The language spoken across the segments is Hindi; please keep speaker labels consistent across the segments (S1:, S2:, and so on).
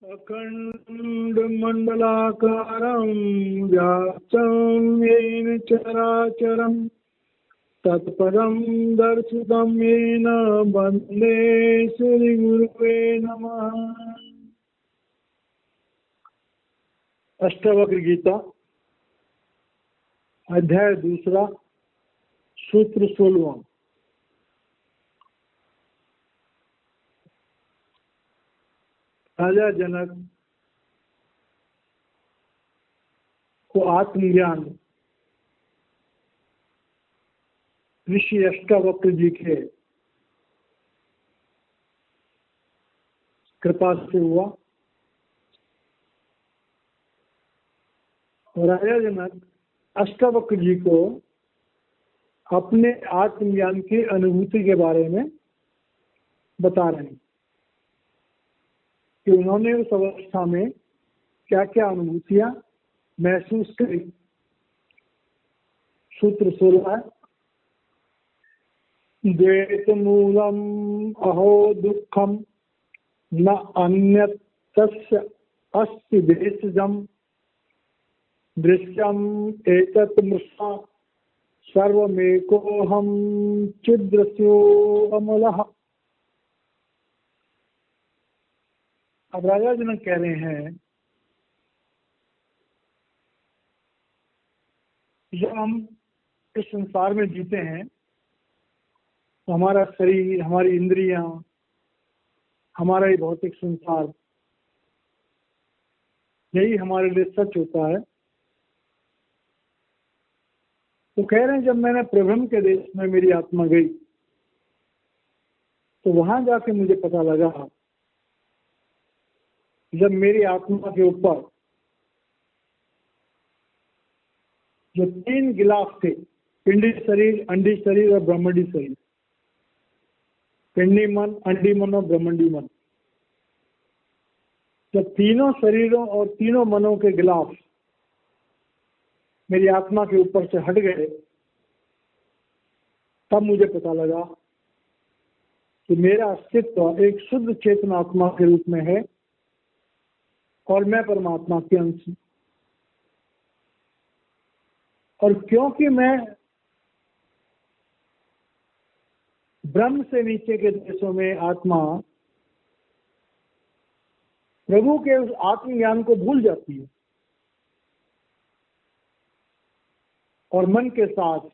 S1: अखण्डमण्डलाकारं व्याप्तं येन चराचरं तत्पदं दर्शितं येन वन्दे श्रीगुरुवे नमः। अष्टावक्र गीता अध्याय 2 सूत्र 16। राजा जनक को आत्मज्ञान ऋषि अष्टावक्र जी के कृपा से हुआ और राजा जनक अष्टावक्र जी को अपने आत्मज्ञान की अनुभूति के बारे में बता रहे हैं कि उन्होंने उस अवस्था में क्या क्या अनुभूतियां महसूस करी। सूत्र 16 द्वैत मूलम अहो दुखम न अन्यत् तस्य अस्ति भेषजम दृश्यम एतत् मृषा सर्वमेकोऽहं चिद्रस्यो अमलः। अब राजा जनक कह रहे हैं जब हम इस संसार में जीते हैं तो हमारा शरीर, हमारी इंद्रियां, हमारा ये भौतिक संसार, यही हमारे लिए सच होता है। तो कह रहे हैं जब मैंने प्रभ्रम के देश में मेरी आत्मा गई तो वहां जाके मुझे पता लगा, जब मेरी आत्मा के ऊपर जो 3 गिलाफ थे, पिंडी शरीर, अंडी शरीर और ब्रह्मंडी शरीर, पिंडी मन, अंडी मन और ब्रह्मंडी मन, जब तीनों शरीरों और तीनों मनों के गिलाफ मेरी आत्मा के ऊपर से हट गए, तब मुझे पता लगा कि मेरा अस्तित्व एक शुद्ध चेतन आत्मा के रूप में है और मैं परमात्मा के अंश हूं। और क्योंकि मैं ब्रह्म से नीचे के देशों में आत्मा प्रभु के उस आत्मज्ञान को भूल जाती है और मन के साथ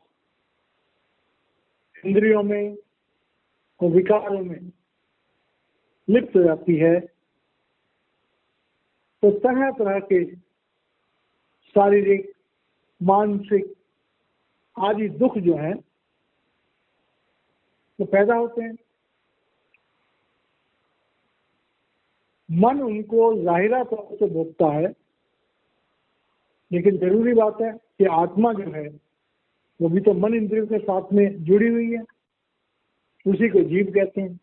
S1: इंद्रियों में और विकारों में लिप्त हो जाती है, तो तरह तरह के शारीरिक, मानसिक आदि दुख जो हैं वो पैदा होते हैं। मन उनको जाहिरा तौर से भोगता है, लेकिन जरूरी बात है कि आत्मा जो है वो भी तो मन इंद्रियों के साथ में जुड़ी हुई है, उसी को जीव कहते हैं।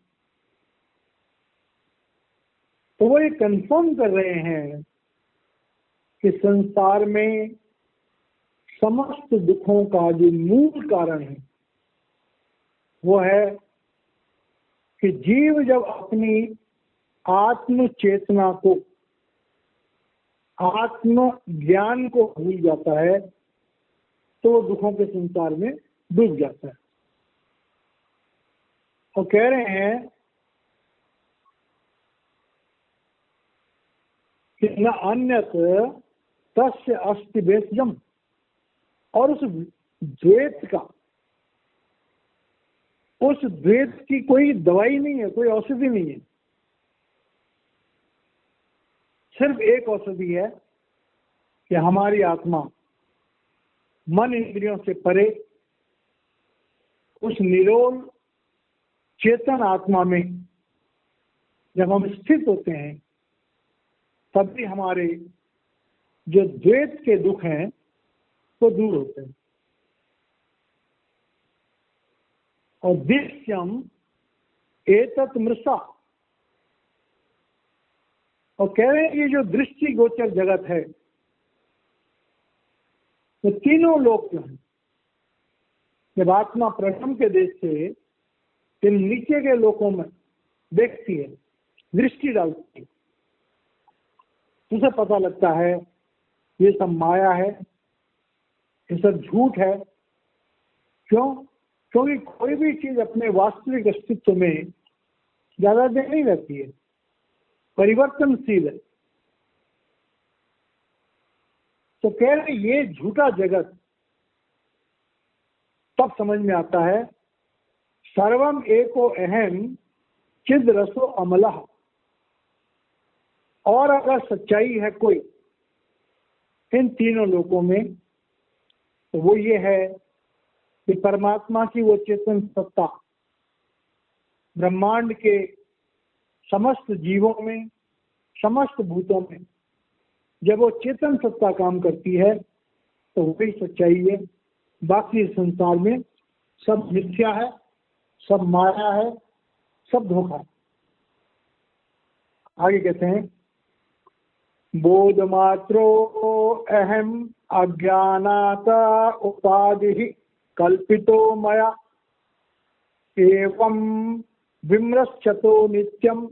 S1: तो वो ये कंफर्म कर रहे हैं कि संसार में समस्त दुखों का जो मूल कारण है वो है कि जीव जब अपनी आत्म चेतना को, आत्म ज्ञान को भूल जाता है तो वो दुखों के संसार में डूब जाता है। और कह रहे हैं कि न अन्यत तस्य अस्ति भेषजम, और उस द्वैत का, उस द्वैत की कोई दवाई नहीं है, कोई औषधि नहीं है। सिर्फ एक औषधि है कि हमारी आत्मा मन इंद्रियों से परे उस निरोल चेतन आत्मा में जब हम स्थित होते हैं तभी हमारे जो द्वैत के दुख हैं वो दूर होते हैं। और दृश्यम एतत् मृषा, और कह रहे हैं ये जो दृष्टि गोचर जगत है तो तीनों लोग जो हैं, जब आत्मा प्रथम के देश से इन नीचे के लोकों में देखती है, दृष्टि डालती है, उसे पता लगता है ये सब माया है, ये सब झूठ है। क्यों? क्योंकि कोई भी चीज अपने वास्तविक अस्तित्व में ज्यादा देर नहीं रहती है, परिवर्तनशील है। तो कह रहे ये झूठा जगत तब समझ में आता है, सर्वम एको अहम चिद रसो अमलः। और अगर सच्चाई है कोई इन तीनों लोकों में, तो वो ये है कि परमात्मा की वो चेतन सत्ता ब्रह्मांड के समस्त जीवों में, समस्त भूतों में जब वो चेतन सत्ता काम करती है तो वही सच्चाई है। बाकी संसार में सब मिथ्या है, सब माया है, सब धोखा है। आगे कहते हैं, बोध मात्रो अहम अज्ञानाता उपाधि कल्पितो मया एवं विमृश्यतो नित्यम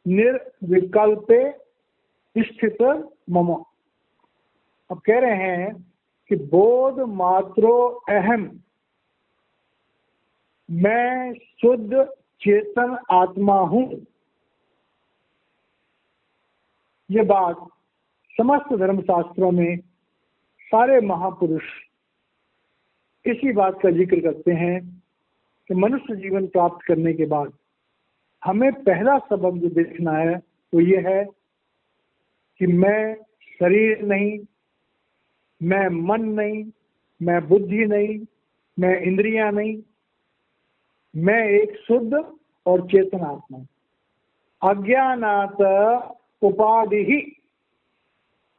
S1: निर्विकल्पे स्थित मम। अब कह रहे हैं कि बोध मात्रो अहम, मैं शुद्ध चेतन आत्मा हूं। ये बात समस्त धर्मशास्त्रों में सारे महापुरुष इसी बात का जिक्र करते हैं कि मनुष्य जीवन प्राप्त करने के बाद हमें पहला सबक जो देखना है वो ये है कि मैं शरीर नहीं, मैं मन नहीं, मैं बुद्धि नहीं, मैं इंद्रियां नहीं, मैं एक शुद्ध और चेतन आत्मा। अज्ञानात उपाधि ही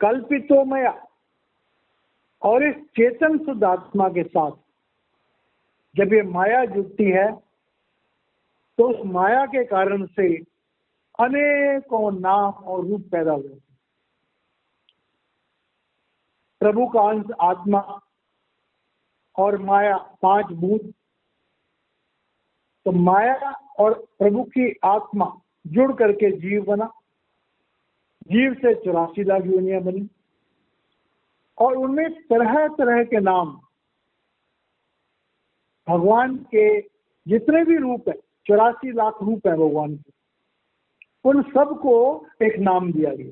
S1: कल्पितो मया। और इस चेतन शुद्ध आत्मा के साथ जब ये माया जुड़ती है तो उस माया के कारण से अनेकों नाम और रूप पैदा हुए। प्रभु का अंश आत्मा और माया, पांच भूत। तो माया और प्रभु की आत्मा जुड़ करके जीव बना, जीव से 84 लाख योनियां बनी और उनमें तरह तरह के नाम, भगवान के जितने भी रूप है, 84 लाख रूप है भगवान के, उन सबको एक नाम दिया गया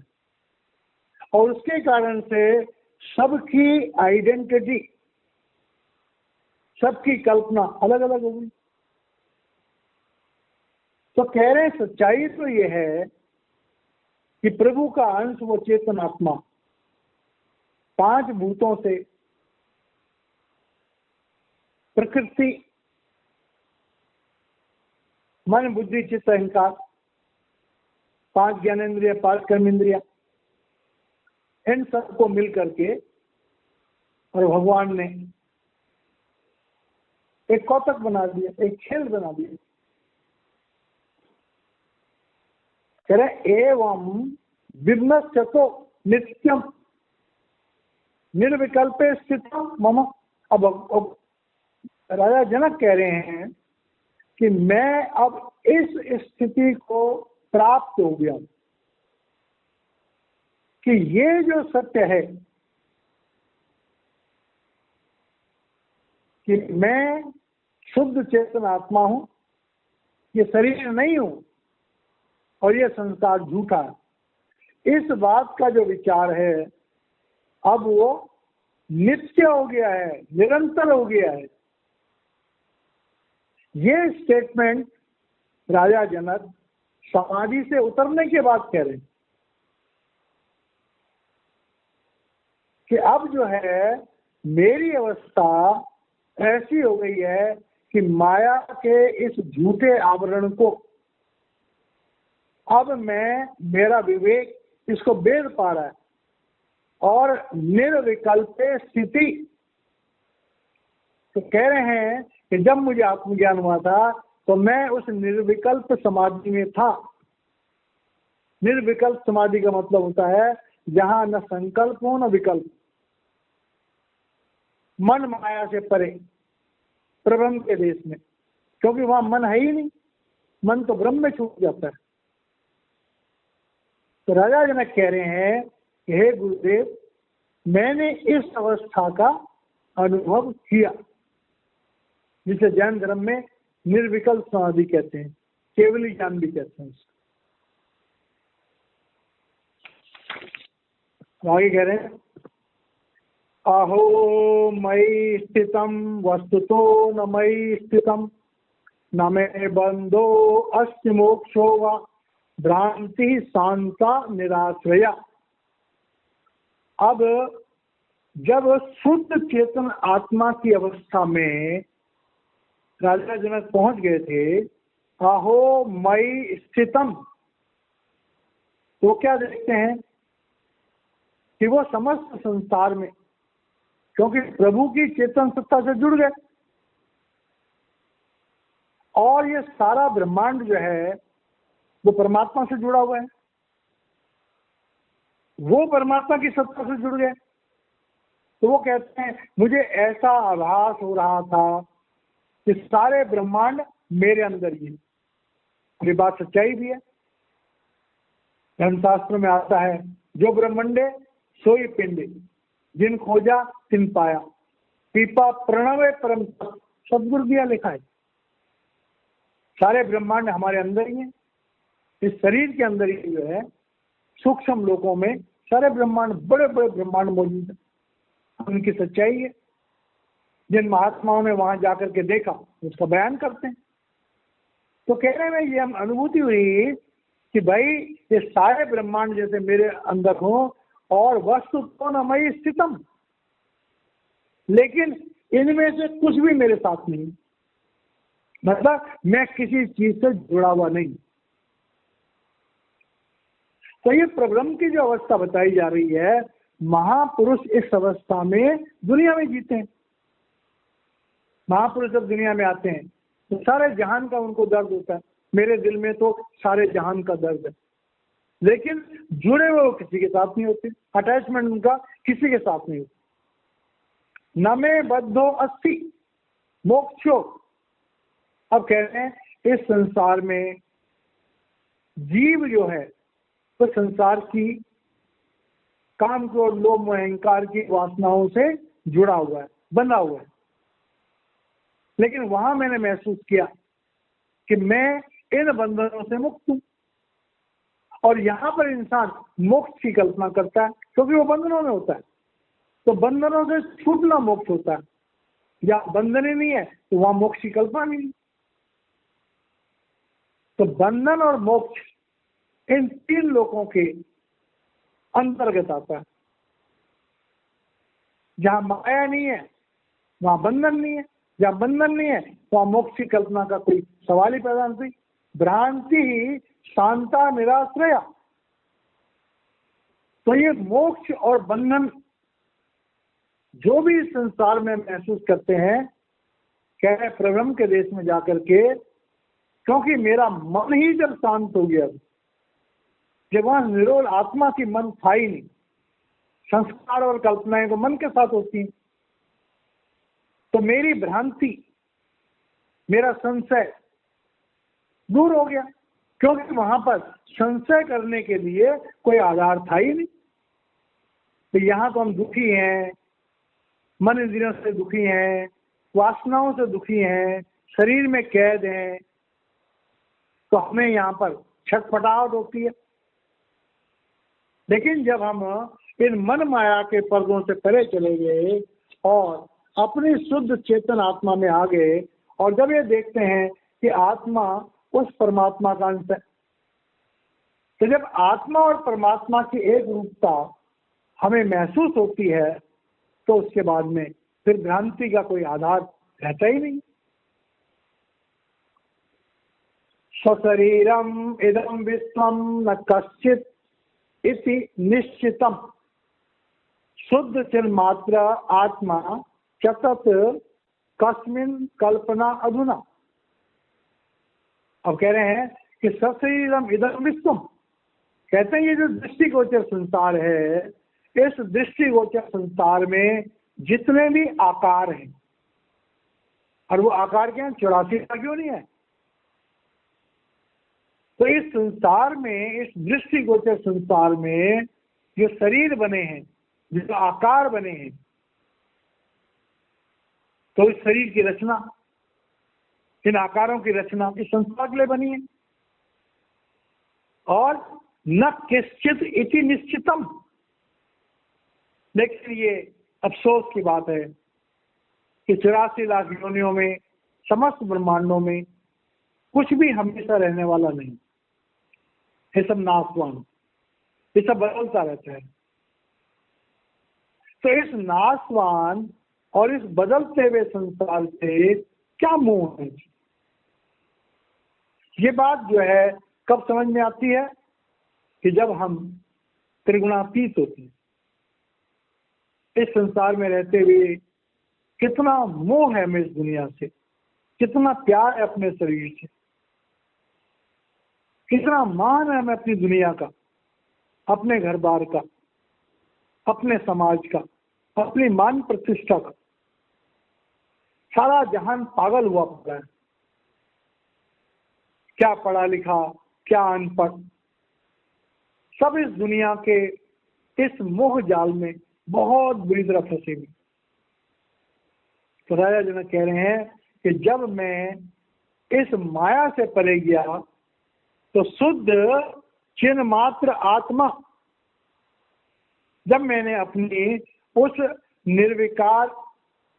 S1: और उसके कारण से सबकी आइडेंटिटी, सबकी कल्पना अलग अलग हो गई। तो कह रहे हैं सच्चाई तो ये है कि प्रभु का अंश वो चेतन आत्मा पांच भूतों से, प्रकृति, मन, बुद्धि, चित्त, अहंकार, पांच ज्ञानेंद्रिय, पांच कर्मेंद्रिया, इन सबको मिल करके और भगवान ने एक कौतक बना दिया, एक खेल बना दिया। कह रहे एवं विमृश्यतो नित्यम निर्विकल्पे स्थितम मम। अब राजा जनक कह रहे हैं कि मैं अब इस स्थिति को प्राप्त हो गया कि ये जो सत्य है कि मैं शुद्ध चेतन आत्मा हूं, ये शरीर नहीं हूं और ये संसार झूठा है, इस बात का जो विचार है अब वो नित्य हो गया है, निरंतर हो गया है। ये स्टेटमेंट राजा जनक समाधि से उतरने के बाद कह रहे हैं कि अब जो है मेरी अवस्था ऐसी हो गई है कि माया के इस झूठे आवरण को अब मेरा विवेक इसको भेद पा रहा है और निर्विकल्प स्थिति। तो कह रहे हैं कि जब मुझे आत्मज्ञान हुआ था तो मैं उस निर्विकल्प समाधि में था। निर्विकल्प समाधि का मतलब होता है जहां न संकल्प हो न विकल्प, मन माया से परे, प्रब्रह्म के देश में, क्योंकि वहां मन है ही नहीं, मन तो ब्रह्म में छूट जाता है। तो राजा जनक कह रहे हैं हे गुरुदेव, मैंने इस अवस्था का अनुभव किया, जिसे जैन धर्म में निर्विकल्प समाधि कहते हैं, केवली ज्ञान भी कहते हैं। आगे कह रहे हैं, अहो मयि स्थितम वस्तुतो न मयि स्थितम, न मे बंधो अस्ति मोक्षो वा भ्रांति शांता निराश्रया। अब जब शुद्ध चेतन आत्मा की अवस्था में राजा जनक पहुंच गए थे, अहो मयि स्थितम, तो क्या देखते हैं कि वो समस्त संसार में, क्योंकि प्रभु की चेतन सत्ता से जुड़ गए और ये सारा ब्रह्मांड जो है वो परमात्मा से जुड़ा हुआ है, वो परमात्मा की सत्ता से जुड़ गए। तो वो कहते हैं मुझे ऐसा आभास हो रहा था कि सारे ब्रह्मांड मेरे अंदर ही। ये बात सच्चाई भी है। धर्मशास्त्र में आता है, जो ब्रह्मंडे सोई पिंडे, जिन खोजा तिन पाया, पीपा प्रणवे परम, सदगुरु दिया लिखा है। सारे ब्रह्मांड हमारे अंदर ही है। इस शरीर के अंदर ही जो है सूक्ष्म लोकों में सारे ब्रह्मांड, बड़े बड़े ब्रह्मांड मौजूद है। उनकी सच्चाई है। जिन महात्माओं ने वहां जाकर के देखा उसका बयान करते हैं। तो कहने में ये हम अनुभूति हुई कि भाई ये सारे ब्रह्मांड जैसे मेरे अंदर हो, और वस्तु तो न मयि स्थितम, लेकिन इनमें से कुछ भी मेरे साथ नहीं, मतलब मैं किसी चीज से जुड़ा हुआ नहीं। तो ये प्रब्रह्म की जो अवस्था बताई जा रही है, महापुरुष इस अवस्था में दुनिया में जीते हैं। महापुरुष जब दुनिया में आते हैं तो सारे जहान का उनको दर्द होता है। मेरे दिल में तो सारे जहान का दर्द है, लेकिन जुड़े हुए वो किसी के साथ नहीं होते, अटैचमेंट उनका किसी के साथ नहीं होता। न मे बद्धो अस्ति मोक्षो। अब कह रहे हैं इस संसार में जीव जो है तो संसार की काम क्रोध लोभ अहंकार की वासनाओं से जुड़ा हुआ है, बंधा हुआ है। लेकिन वहां मैंने महसूस किया कि मैं इन बंधनों से मुक्त हूं। और यहाँ पर इंसान मोक्ष की कल्पना करता है क्योंकि वो बंधनों में होता है। तो बंधनों से छूटना मोक्ष होता है। या बंधन ही नहीं है तो वहां मोक्ष की कल्पना नहीं। तो बंधन और मोक्ष इन तीन लोकों के अंतर्गत आता है। जहां माया नहीं है वहां बंधन नहीं है, जहां बंधन नहीं है वहां मोक्ष की कल्पना का कोई सवाल ही पैदा नहीं। भ्रांति ही शांता निराश्रया। तो ये मोक्ष और बंधन जो भी इस संसार में महसूस करते हैं, कह रहे प्रब्रह्म के देश में जाकर के, क्योंकि मेरा मन ही जब शांत हो गया, जब वहां निरोल आत्मा की मन था ही नहीं, संस्कार और कल्पनाएं तो मन के साथ होती हैं, तो मेरी भ्रांति, मेरा संशय दूर हो गया, क्योंकि वहां पर संशय करने के लिए कोई आधार था ही नहीं। तो यहाँ तो हम दुखी हैं, मन इंद्रियों से दुखी हैं, वासनाओं से दुखी हैं, शरीर में कैद हैं, तो हमें यहाँ पर छटपटाहट होती है। लेकिन जब हम इन मन माया के पर्दों से परे चले गए और अपनी शुद्ध चेतन आत्मा में आ गए, और जब ये देखते हैं कि आत्मा उस परमात्मा का अंश है, तो जब आत्मा और परमात्मा की एक रूपता हमें महसूस होती है, तो उसके बाद में फिर भ्रांति का कोई आधार रहता ही नहीं। स्वशरीरम इदम विश्वम न कश्चित इति निश्चितम शुद्ध चिन्मात्र आत्मा चतत कस्मिन कल्पना अधुना। अब कह रहे हैं कि सशरीरम इदम विश्वम, कहते हैं ये जो दृष्टिगोचर संसार है, इस दृष्टिगोचर संसार में जितने भी आकार हैं, और वो आकार क्या है, 84 का क्यों नहीं है, तो इस संसार में, इस दृष्टिगोचर संसार में जो शरीर बने हैं, जो आकार बने हैं, तो इस शरीर की रचना, इन आकारों की रचना इस संसार के लिए बनी है। और न किश्चित इति निश्चितम, लेकिन ये अफसोस की बात है कि 84 लाख योनियों में, समस्त ब्रह्मांडों में कुछ भी हमेशा रहने वाला नहीं, ये सब नाशवान, ये सब बदलता रहता है। तो इस नाशवान और इस बदलते हुए संसार से क्या मोह है? ये बात जो है कब समझ में आती है कि जब हम त्रिगुणातीत होते हैं। इस संसार में रहते हुए कितना मोह है हमें इस दुनिया से, कितना प्यार है अपने शरीर से, कितना मान है हमें अपनी दुनिया का, अपने घर बार का, अपने समाज का, अपनी मान प्रतिष्ठा का। सारा जहान पागल हुआ पड़ा है, क्या पढ़ा लिखा, क्या अनपढ़, सब इस दुनिया के इस मोह जाल में बहुत बुरी तरह फंसे हुए। तो राजा जनक कह रहे हैं कि जब मैं इस माया से परे गया तो शुद्ध चिन्ह मात्र आत्मा, जब मैंने अपनी उस निर्विकार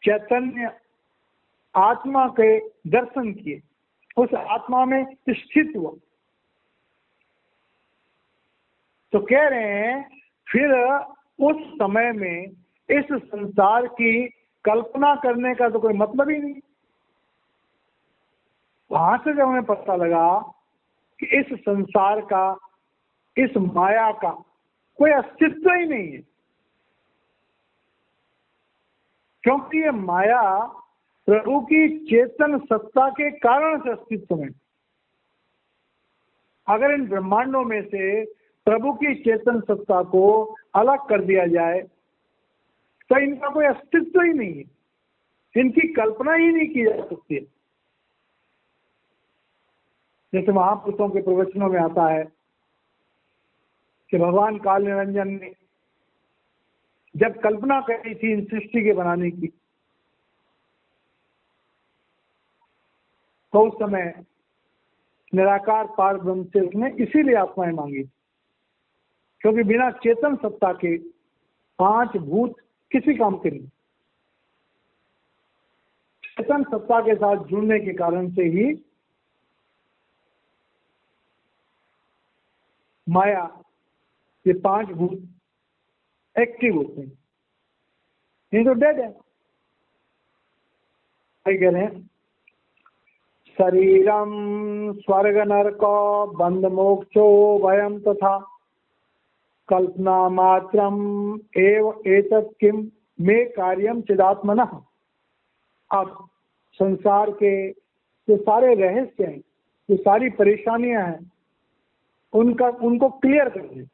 S1: चैतन्य आत्मा के दर्शन किए, उस आत्मा में स्थित हुआ, तो कह रहे हैं फिर उस समय में इस संसार की कल्पना करने का तो कोई मतलब ही नहीं। वहां से जब हमें पता लगा कि इस संसार का, इस माया का कोई अस्तित्व ही नहीं है, क्योंकि ये माया प्रभु की चेतन सत्ता के कारण से अस्तित्व में। अगर इन ब्रह्मांडों में से प्रभु की चेतन सत्ता को अलग कर दिया जाए तो इनका कोई अस्तित्व ही नहीं है, इनकी कल्पना ही नहीं की जा सकती है। जैसे महापुरुषों के प्रवचनों में आता है कि भगवान काल निरंजन ने जब कल्पना करी थी इन सृष्टि के बनाने की, तो उस समय निराकार पार ब्रह्म से उसने इसीलिए आत्माएं मांगी, क्योंकि बिना चेतन सत्ता के 5 भूत किसी काम के नहीं। चेतन सत्ता के साथ जुड़ने के कारण से ही माया, ये 5 भूत एक्टिव होते हैं, नहीं तो डेड है। कह रहे हैं शरीरम स्वर्ग नरको बंध मोक्षो वयम तथा कल्पना मात्रम एव एतत् किम मे कार्यम चिदात्मनः। अब संसार के जो सारे रहस्य हैं, जो सारी परेशानियां हैं, उनको क्लियर कर दें।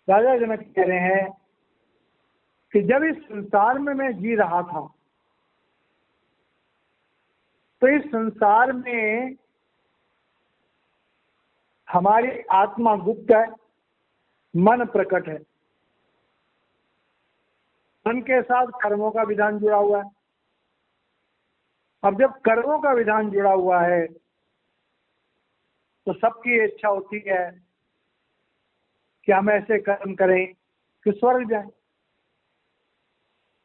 S1: राजा जनक कह रहे हैं कि जब इस संसार में मैं जी रहा था तो इस संसार में हमारी आत्मा गुप्त है, मन प्रकट है। मन के साथ कर्मों का विधान जुड़ा हुआ है। अब जब कर्मों का विधान जुड़ा हुआ है तो सबकी इच्छा होती है कि हम ऐसे कर्म करें कि स्वर्ग जाएं,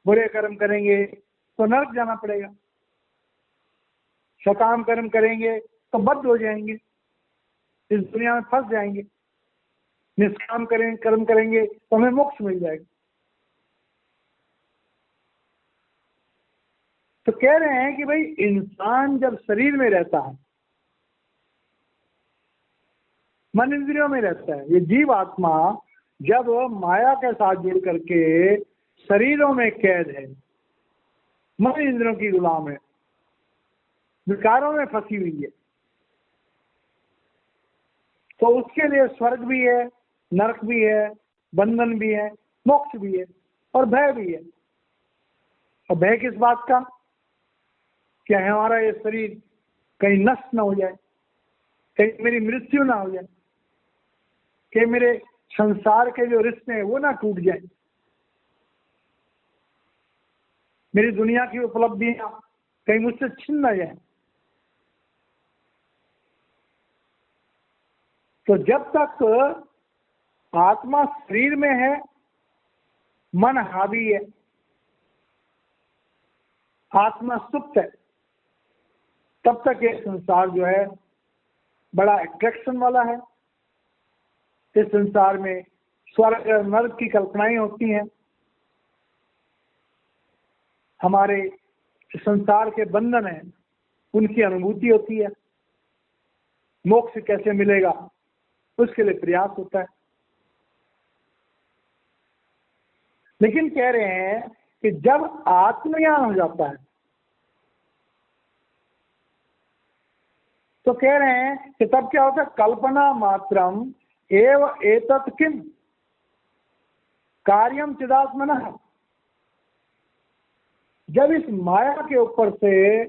S1: बुरे कर्म करेंगे तो नरक जाना पड़ेगा, सकाम कर्म करेंगे तो बद्ध हो जाएंगे, इस दुनिया में फंस जाएंगे, निष्काम कर्म करेंगे तो हमें मोक्ष मिल जाएगा। तो कह रहे हैं कि भाई इंसान जब शरीर में रहता है, मन इंद्रियों में रहता है, ये जीव आत्मा जब माया के साथ जुड़ करके शरीरों में कैद है, मन इंद्रियों की गुलाम है, विकारों में फंसी हुई है, तो उसके लिए स्वर्ग भी है, नरक भी है, बंधन भी है, मोक्ष भी है और भय भी है। और भय किस बात का? क्या हमारा ये शरीर कहीं नष्ट ना हो जाए, कहीं मेरी मृत्यु ना हो जाए, कि मेरे संसार के जो रिश्ते हैं वो ना टूट जाए, मेरी दुनिया की उपलब्धियां कहीं मुझसे छिन ना जाए। तो जब तक आत्मा शरीर में है, मन हावी है, आत्मा सुप्त है, तब तक ये संसार जो है बड़ा अट्रैक्शन वाला है। इस संसार में स्वर्ग नरक की कल्पनाएं होती हैं, हमारे संसार के बंधन है उनकी अनुभूति होती है, मोक्ष कैसे मिलेगा उसके लिए प्रयास होता है। लेकिन कह रहे हैं कि जब आत्मज्ञान हो जाता है तो कह रहे हैं कि तब क्या होता है, कल्पना मात्रम एव एतत् किम कार्यम चिदात्मनः। जब इस माया के ऊपर से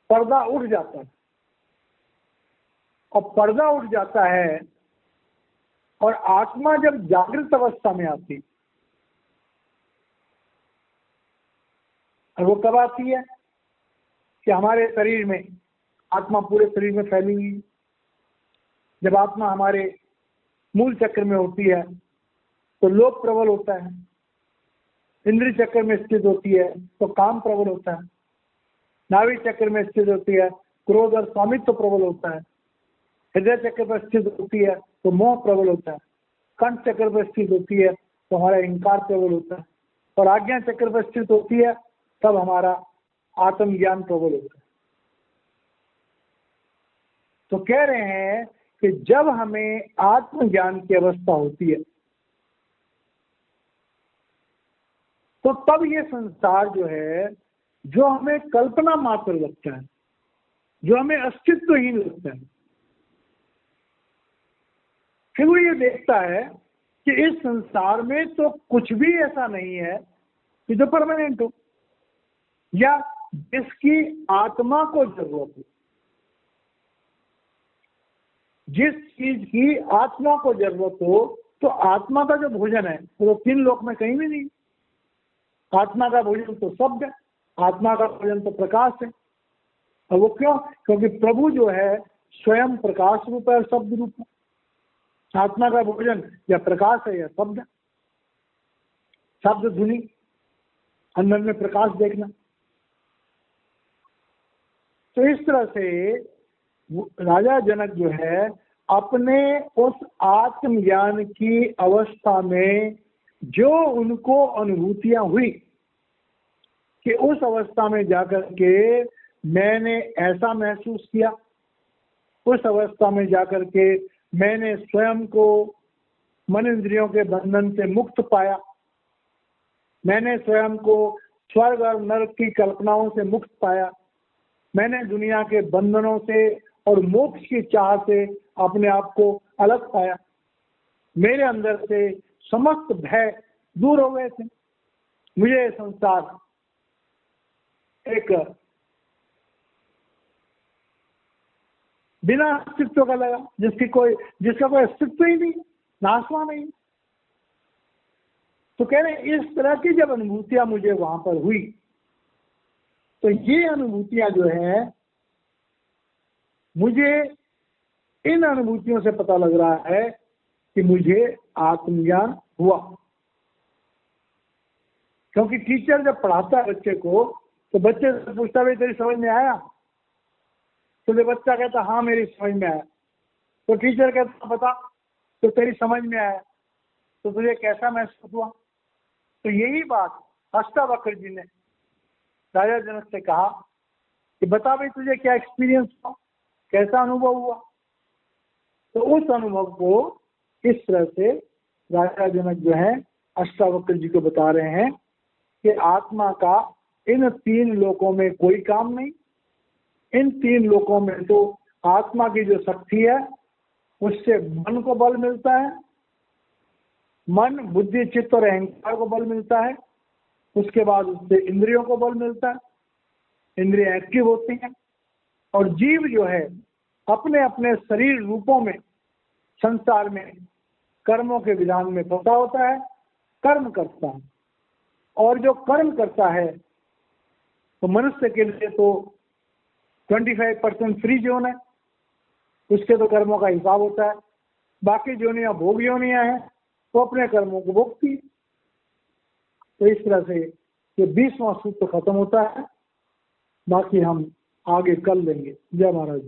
S1: पर्दा उठ जाता है, और पर्दा उठ जाता है और आत्मा जब जागृत अवस्था में आती, और वो कब आती है कि हमारे शरीर में, आत्मा पूरे शरीर में फैली हुई, जब आत्मा हमारे मूल चक्र में होती है तो लोभ प्रबल होता है, इंद्रिय चक्र में स्थित होती है तो काम प्रबल होता है, नाभि चक्र में स्थित होती है क्रोध और स्वामित्व प्रबल होता है, हृदय चक्र पर स्थित होती है तो मोह प्रबल होता है, कंठ चक्र पर स्थित होती है तो हमारा अहंकार प्रबल होता है, और आज्ञा चक्र पर स्थित होती है तब हमारा आत्मज्ञान प्रबल होता है। तो कह रहे हैं कि जब हमें आत्मज्ञान की अवस्था होती है तो तब ये संसार जो है, जो हमें कल्पना मात्र लगता है, जो हमें अस्तित्वहीन लगता है, फिर वो ये देखता है कि इस संसार में तो कुछ भी ऐसा नहीं है कि जो परमानेंट हो या जिसकी आत्मा को जरूरत हो। जिस चीज की आत्मा को जरूरत हो, तो आत्मा का जो भोजन है वो तीन लोक में कहीं भी नहीं। आत्मा का भोजन तो शब्द है, आत्मा का भोजन तो प्रकाश है। और वो क्यों? क्योंकि प्रभु जो है स्वयं प्रकाश रूप है, शब्द रूप है। आत्मा का भोजन या प्रकाश है या शब्द है, शब्द ध्वनि, अंदर में प्रकाश देखना। तो इस तरह से राजा जनक जो है अपने उस आत्मज्ञान की अवस्था में जो उनको अनुभूतियां हुई कि उस अवस्था में जाकर के मैंने ऐसा महसूस किया, उस अवस्था में जाकर के मैंने स्वयं को मन इंद्रियों के बंधन से मुक्त पाया, मैंने स्वयं को स्वर्ग और नरक की कल्पनाओं से मुक्त पाया, मैंने दुनिया के बंधनों से और मोक्ष की चाह से अपने आप को अलग पाया, मेरे अंदर से समस्त भय दूर हो गए थे, मुझे संसार एक बिना अस्तित्व का लगा, जिसका कोई अस्तित्व ही नहीं, नाशवान नहीं। तो कह रहे हैं इस तरह की जब अनुभूतियां मुझे वहां पर हुई, तो ये अनुभूतियां जो है, मुझे इन अनुभूतियों से पता लग रहा है कि मुझे आत्मज्ञान हुआ। क्योंकि टीचर जब पढ़ाता है बच्चे को तो बच्चे से पूछता भाई तेरी समझ में आया? तो जब बच्चा कहता हाँ मेरी समझ में आया, तो टीचर कहता बता तो तेरी समझ में आया तो तुझे कैसा महसूस हुआ? तो यही बात अष्टावक्र जी ने राजा जनक से कहा कि बता भाई तुझे क्या एक्सपीरियंस हुआ, कैसा अनुभव हुआ? तो उस अनुभव को इस तरह से राजा जनक जो है अष्टावक्र जी को बता रहे हैं कि आत्मा का इन तीन लोकों में कोई काम नहीं। इन तीन लोकों में तो आत्मा की जो शक्ति है उससे मन को बल मिलता है, मन बुद्धि चित्त और अहंकार को बल मिलता है, उसके बाद उससे इंद्रियों को बल मिलता है, इंद्रियां एक्टिव होती हैं, और जीव जो है अपने अपने शरीर रूपों में संसार में कर्मों के विधान में फंसा होता है, कर्म करता है। और जो कर्म करता है तो मनुष्य के लिए तो 25% फ्री जोन है, उसके तो कर्मों का हिसाब होता है। बाकी जोनियां भोग योनियां हैं, वो अपने कर्मों को भोगती। तो इस तरह से ये 20वां सूत्र खत्म होता है। बाकी हम आगे कल लेंगे। जय महाराज।